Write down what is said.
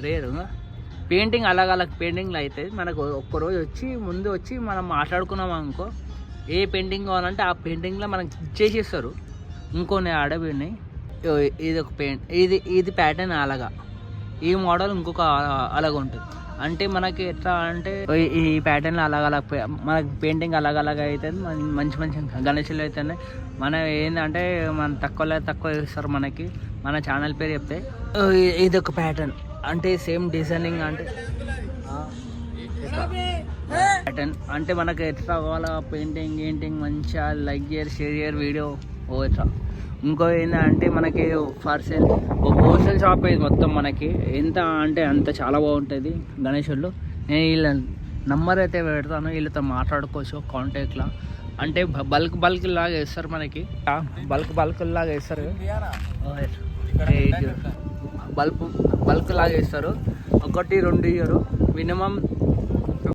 రేరు. Painting అలగ్ పెయింటింగ్లు అయితే మనకు ఒక్కరోజు ముందు వచ్చి మనం మాట్లాడుకున్నాం అనుకో, ఏ పెయింటింగ్ కావాలంటే ఆ పెయింటింగ్లో మనకి ఇచ్చేసేస్తారు. ఇంకొన్ని అడవిని ఇది ఒక ఇది ప్యాటర్న్ అలాగా, ఈ మోడల్ ఇంకొక అలాగ ఉంటుంది. అంటే మనకి ఎట్లా అంటే ఈ ప్యాటర్న్లో అలాగ మనకి పెయింటింగ్ అలాగ అయితే మంచి గణేషులు అయితేనే మన ఏంటంటే మన తక్కువ ఇస్తారు మనకి. మన ఛానల్ పేరు చెప్తే ఇది ఒక ప్యాటర్న్ అంటే సేమ్ డిజైనింగ్ అంటే ప్యాటర్న్ అంటే మనకి ఎట్లా కావాలా పెయింటింగ్ మంచిగా లైక్ చేయరు, షేర్ చేయరు వీడియో ఎట్లా. ఇంకో ఏంటంటే మనకి ఫర్ సేల్ హోల్సేల్ షాప్ ఇది మొత్తం. మనకి ఎంత అంటే అంత చాలా బాగుంటుంది గణేషులు. నేను వీళ్ళ నంబర్ అయితే పెడతాను, వీళ్ళతో మాట్లాడుకోవచ్చు కాంటాక్ట్లో. అంటే బల్క్ లాగా వేస్తారు మనకి, బల్క్ లాగా వేస్తారు, బల్క్ లాగా వేస్తారు. 1-2 ఇయరు మినిమం